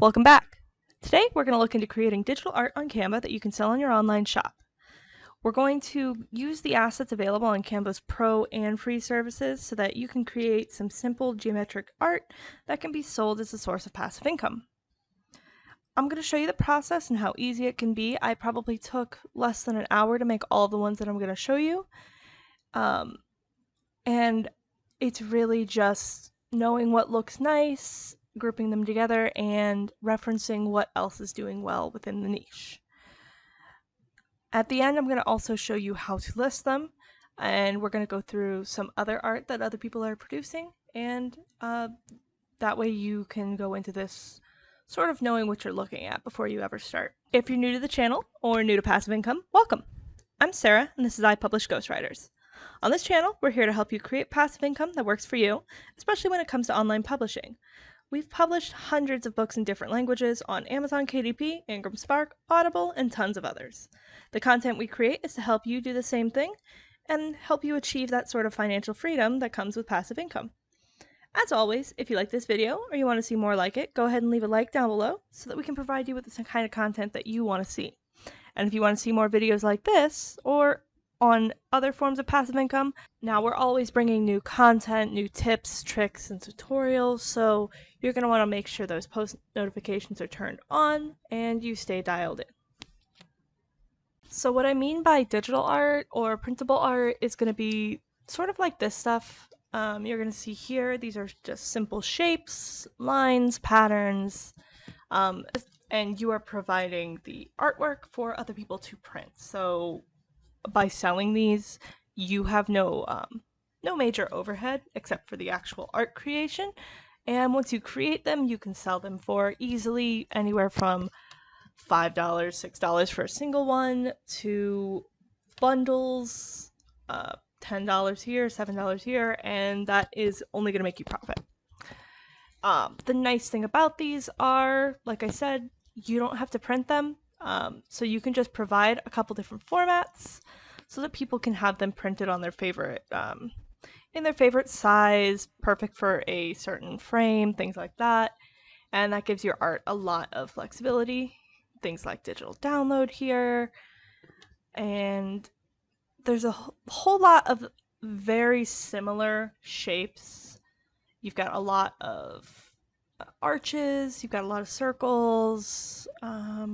Welcome back. Today we're going to look into creating digital art on Canva that you can sell on your online shop. We're going to use the assets available on Canva's Pro and free services so that you can create some simple geometric art that can be sold as a source of passive income. I'm going to show you the process and how easy it can be. I probably took less than an hour to make all of the ones that I'm going to show you. And it's really just knowing what looks nice, grouping them together, and referencing what else is doing well within the niche. At the end, I'm going to also show you how to list them, and we're going to go through some other art that other people are producing, and that way you can go into this sort of knowing what you're looking at before you ever start. If you're new to the channel or new to passive income, welcome. I'm Sarah, and this is I Publish Ghostwriters. On this channel, we're here to help you create passive income that works for you, especially when it comes to online publishing. We've published hundreds of books in different languages on Amazon KDP, Ingram Spark, Audible, and tons of others. The content we create is to help you do the same thing and help you achieve that sort of financial freedom that comes with passive income. As always, if you like this video or you want to see more like it, go ahead and leave a like down below so that we can provide you with the kind of content that you want to see. And if you want to see more videos like this or on other forms of passive income, now we're always bringing new content, new tips, tricks, and tutorials, so you're going to want to make sure those post notifications are turned on and you stay dialed in. So what I mean by digital art or printable art is going to be sort of like this stuff. You're going to see here, these are just simple shapes, lines, patterns, and you are providing the artwork for other people to print. So by selling these, you have no major overhead except for the actual art creation. And once you create them, you can sell them for easily anywhere from $5, $6 for a single one to bundles, $10 here, $7 here, and that is only going to make you profit. The nice thing about these are, like I said, you don't have to print them. So you can just provide a couple different formats so that people can have them printed on their favorite, in their favorite size, perfect for a certain frame, things like that. And that gives your art a lot of flexibility. Things like digital download here. And there's a whole lot of very similar shapes. You've got a lot of arches, you've got a lot of circles. I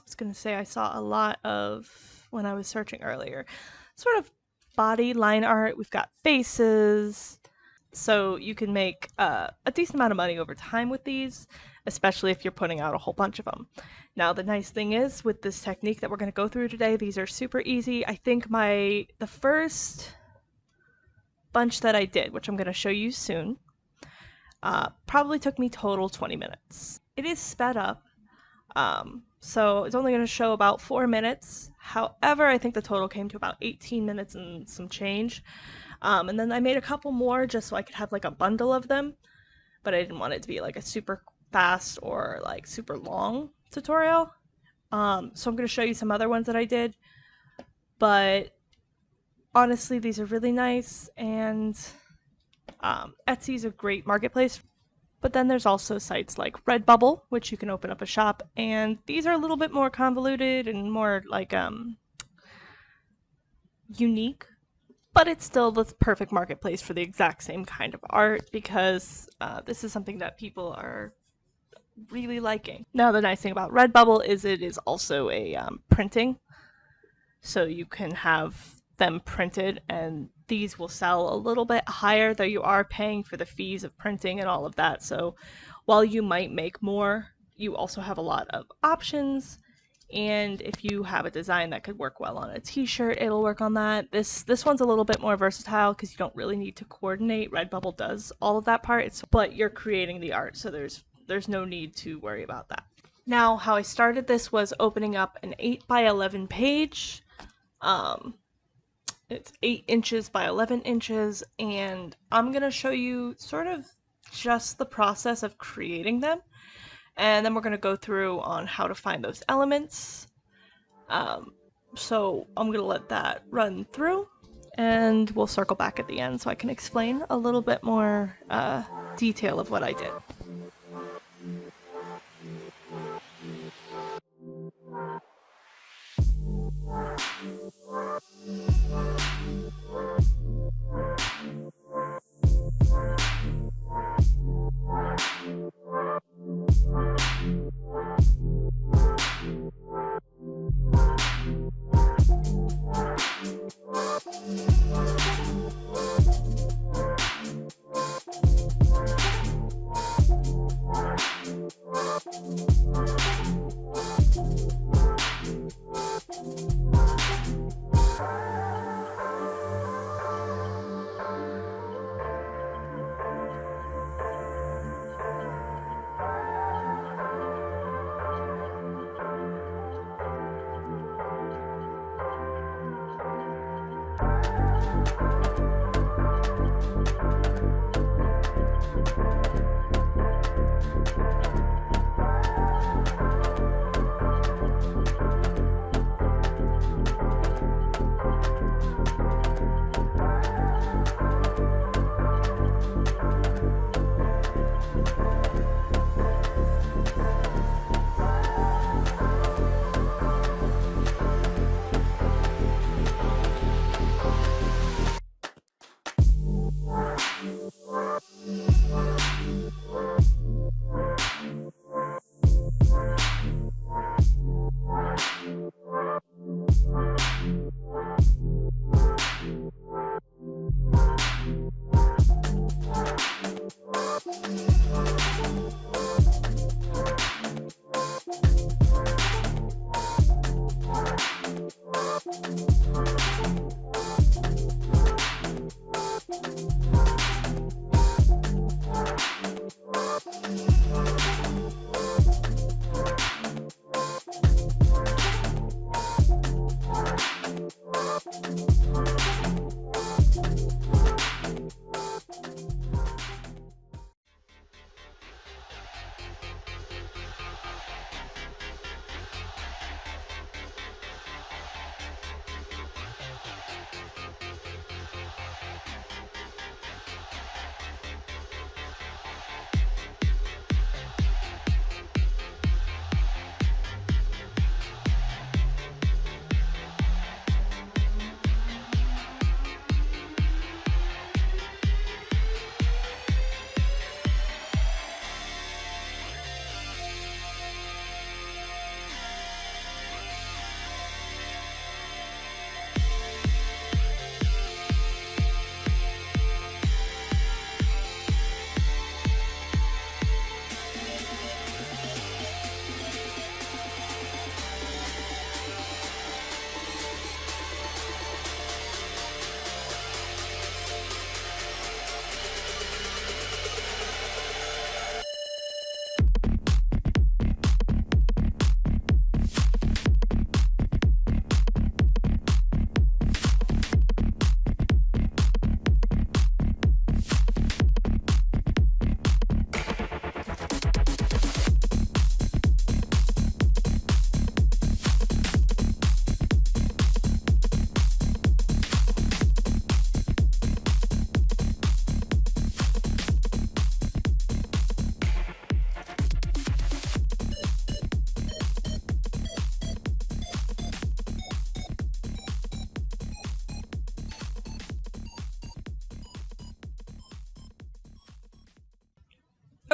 was going to say I saw a lot of, when I was searching earlier, sort of body line art. We've got faces. So you can make a decent amount of money over time with these, especially if you're putting out a whole bunch of them. Now, the nice thing is with this technique that we're going to go through today, these are super easy. I think the first bunch that I did, which I'm going to show you soon, probably took me total 20 minutes. It is sped up, so it's only going to show about 4 minutes. However, I think the total came to about 18 minutes and some change. And then I made a couple more just so I could have like a bundle of them, but I didn't want it to be like a super fast or like super long tutorial. So I'm going to show you some other ones that I did, but honestly, these are really nice, and Etsy is a great marketplace. But then there's also sites like Redbubble, which you can open up a shop, and these are a little bit more convoluted and more like unique, but it's still the perfect marketplace for the exact same kind of art because this is something that people are really liking. Now, the nice thing about Redbubble is it is also a printing, so you can have them printed, and these will sell a little bit higher, though you are paying for the fees of printing and all of that. So while you might make more, you also have a lot of options. And if you have a design that could work well on a t-shirt, it'll work on that. This one's a little bit more versatile because you don't really need to coordinate. Redbubble does all of that part, but you're creating the art, so there's no need to worry about that. Now, how I started this was opening up an 8x11 page. It's 8 inches by 11 inches, and I'm going to show you sort of just the process of creating them, and then we're going to go through on how to find those elements. So I'm going to let that run through, and we'll circle back at the end so I can explain a little bit more detail of what I did.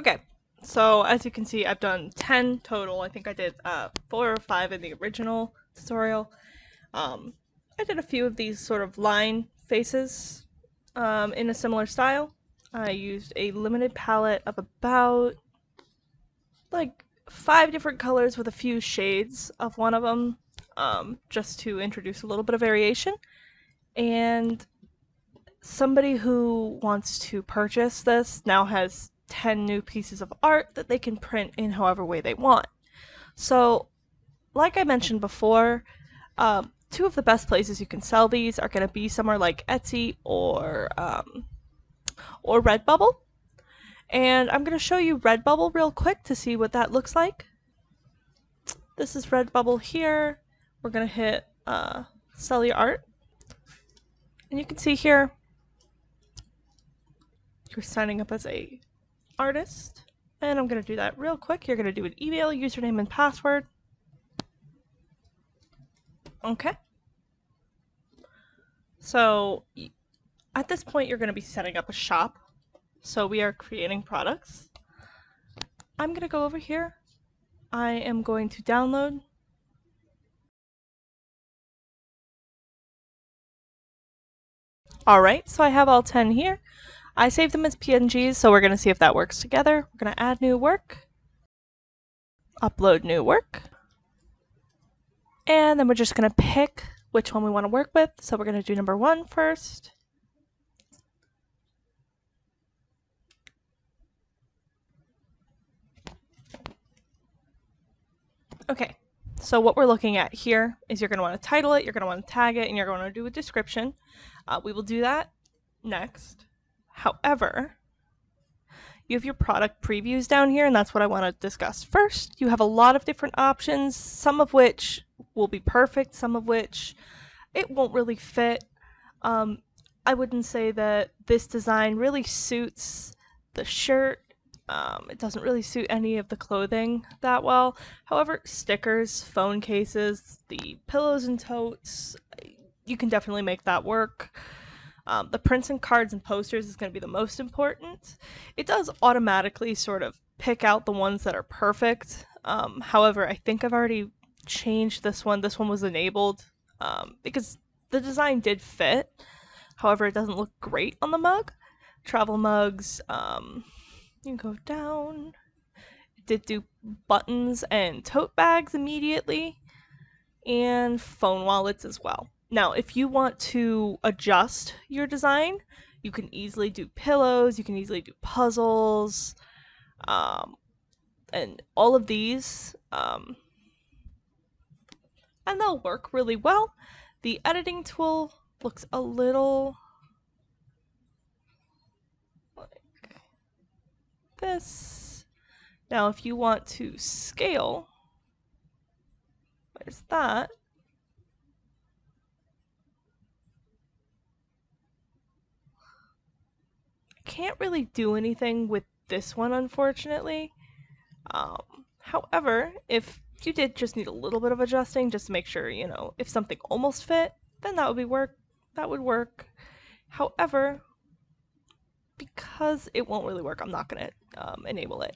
Okay, so as you can see, I've done 10 total. I think I did 4 or 5 in the original tutorial. I did a few of these sort of line faces in a similar style. I used a limited palette of about like 5 different colors with a few shades of one of them, just to introduce a little bit of variation. And somebody who wants to purchase this now has 10 new pieces of art that they can print in however way they want. So, like I mentioned before, 2 of the best places you can sell these are going to be somewhere like Etsy or Redbubble. And I'm going to show you Redbubble real quick to see what that looks like. This is Redbubble here. We're going to hit sell your art. And you can see here, you're signing up as a artist. And I'm going to do that real quick. You're going to do an email, username, and password. Okay. So at this point, you're going to be setting up a shop. So we are creating products. I'm going to go over here. I am going to download. Alright, so I have all 10 here. I saved them as PNGs, so we're going to see if that works together. We're going to add new work. Upload new work. And then we're just going to pick which one we want to work with. So we're going to do number 1 first. Okay, so what we're looking at here is you're going to want to title it, you're going to want to tag it, and you're going to do a description. We will do that next. However, you have your product previews down here, and that's what I want to discuss first. You have a lot of different options, some of which will be perfect, some of which it won't really fit. I wouldn't say that this design really suits the shirt. It doesn't really suit any of the clothing that well. However, stickers, phone cases, the pillows and totes, you can definitely make that work. The prints and cards and posters is going to be the most important. It does automatically sort of pick out the ones that are perfect. However, I think I've already changed this one. This one was enabled because the design did fit. However, it doesn't look great on the mug. Travel mugs, you can go down. It did do buttons and tote bags immediately, and phone wallets as well. Now, if you want to adjust your design, you can easily do pillows, you can easily do puzzles, and all of these, and they'll work really well. The editing tool looks a little like this. Now, if you want to scale, there's that. Can't really do anything with this one, unfortunately. However, if you did just need a little bit of adjusting just to make sure, you know, if something almost fit, then that would work. However, because it won't really work, I'm not going to enable it.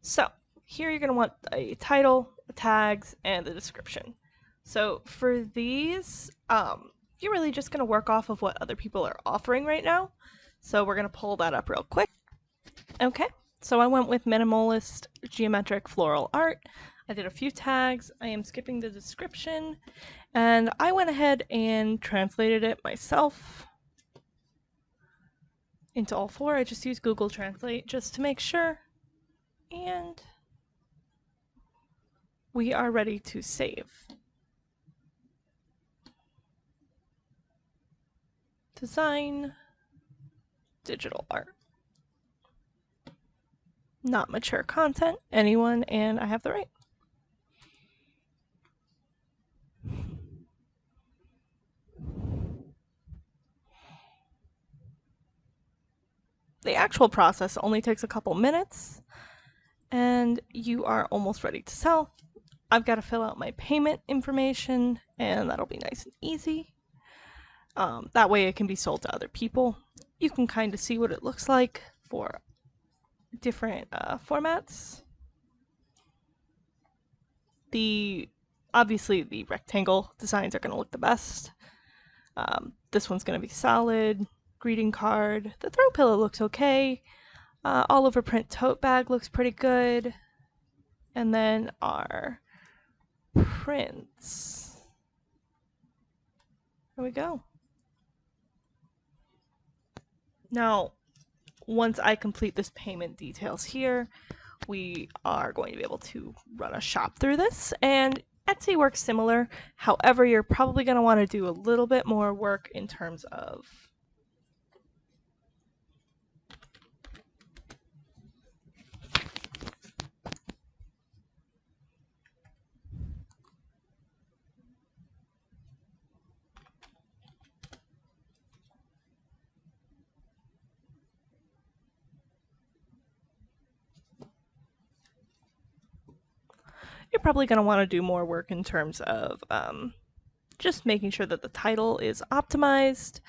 So here you're going to want a title, tags, and the description. So for these, you're really just going to work off of what other people are offering right now. So we're going to pull that up real quick. Okay, so I went with minimalist geometric floral art. I did a few tags. I am skipping the description, and I went ahead and translated it myself into all 4. I just used Google Translate just to make sure. And we are ready to save. Design, digital art. Not mature content, anyone, and I have the right. The actual process only takes a couple minutes, and you are almost ready to sell. I've got to fill out my payment information, and that'll be nice and easy. That way it can be sold to other people. You can kind of see what it looks like for different formats. Obviously the rectangle designs are going to look the best. This one's going to be solid. Greeting card. The throw pillow looks okay. All over print tote bag looks pretty good. And then our prints. There we go. Now, once I complete this payment details here, we are going to be able to run a shop through this, and Etsy works similar. However, you're probably going to want to do a little bit more work in terms of just making sure that the title is optimized.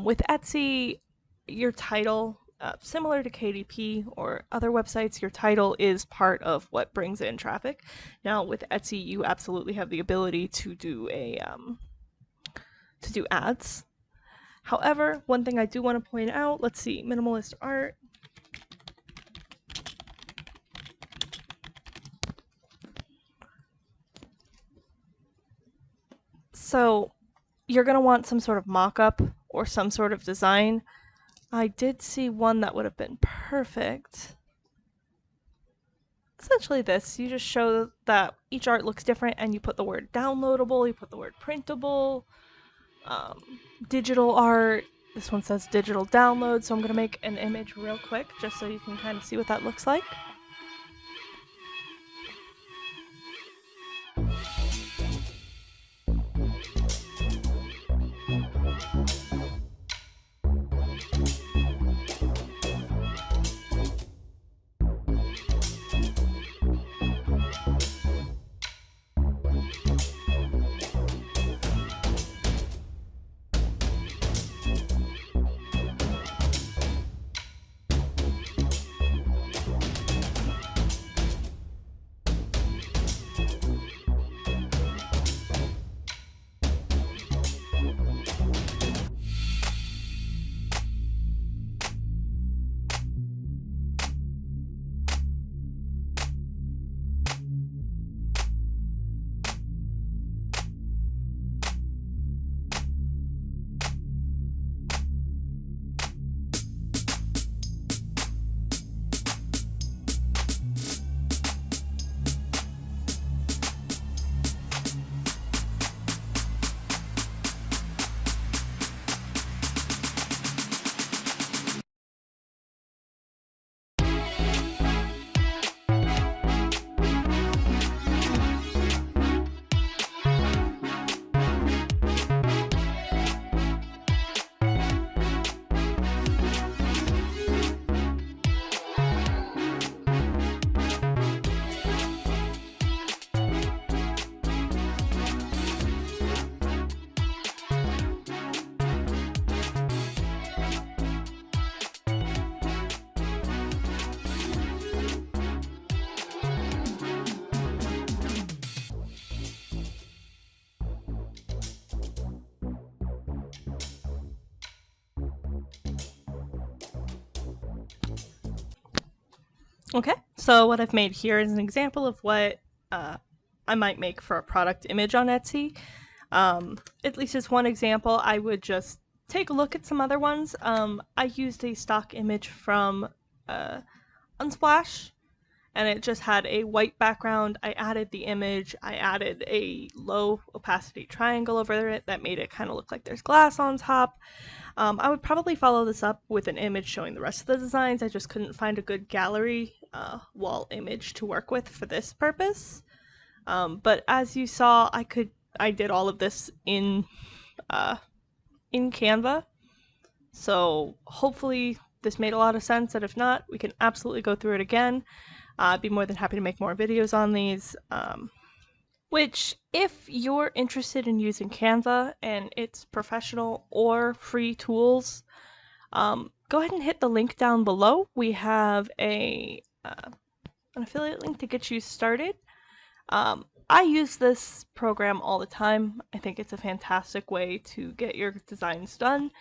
With Etsy, your title, similar to KDP or other websites, your title is part of what brings in traffic. Now with Etsy, you absolutely have the ability to do ads. However, one thing I do want to point out, let's see, minimalist art. So you're going to want some sort of mock-up or some sort of design. I did see one that would have been perfect. Essentially this, you just show that each art looks different and you put the word downloadable, you put the word printable, digital art. This one says digital download, so I'm going to make an image real quick just so you can kind of see what that looks like. Okay, so what I've made here is an example of what I might make for a product image on Etsy. At least as one example, I would just take a look at some other ones. I used a stock image from Unsplash, and it just had a white background. I added the image, I added a low opacity triangle over it that made it kind of look like there's glass on top. I would probably follow this up with an image showing the rest of the designs. I just couldn't find a good gallery wall image to work with for this purpose. But as you saw, I did all of this in Canva. So hopefully this made a lot of sense, and if not, we can absolutely go through it again. I'd be more than happy to make more videos on these. Which, if you're interested in using Canva and its professional or free tools, go ahead and hit the link down below. We have an affiliate link to get you started. I use this program all the time. I think it's a fantastic way to get your designs done.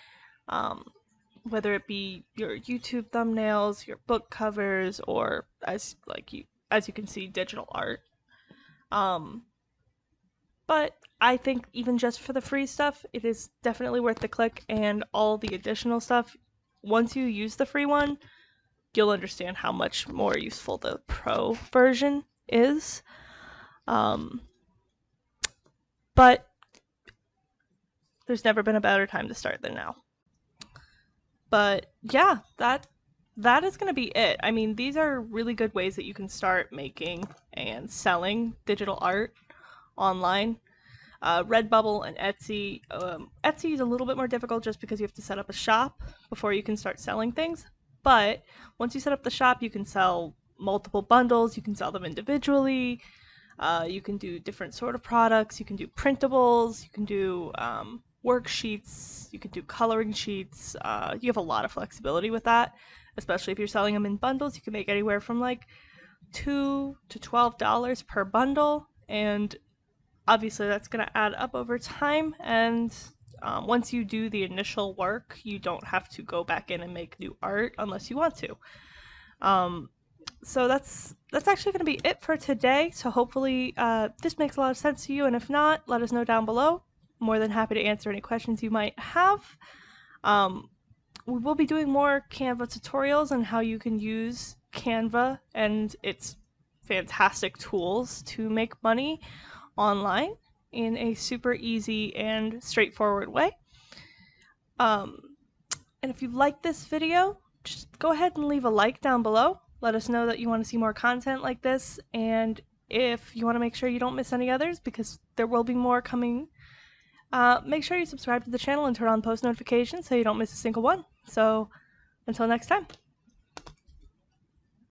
Whether it be your YouTube thumbnails, your book covers, or as you can see, digital art. But I think even just for the free stuff, it is definitely worth the click, and all the additional stuff, once you use the free one, you'll understand how much more useful the pro version is. But there's never been a better time to start than now. But yeah, that is going to be it. I mean, these are really good ways that you can start making and selling digital art online. Redbubble and Etsy. Etsy is a little bit more difficult just because you have to set up a shop before you can start selling things. But once you set up the shop, you can sell multiple bundles. You can sell them individually. You can do different sort of products. You can do printables. You can do worksheets. You can do coloring sheets. You have a lot of flexibility with that, especially if you're selling them in bundles. You can make anywhere from like $2 to $12 per bundle, and obviously that's going to add up over time. And once you do the initial work, you don't have to go back in and make new art unless you want to. So that's actually going to be it for today. So hopefully this makes a lot of sense to you, and if not, let us know down below. I'm more than happy to answer any questions you might have. We will be doing more Canva tutorials on how you can use Canva and its fantastic tools to make money online in a super easy and straightforward way. And if you like this video, just go ahead and leave a like down below. Let us know that you want to see more content like this, and if you want to make sure you don't miss any others, because there will be more coming, make sure you subscribe to the channel and turn on post notifications so you don't miss a single one. So until next time.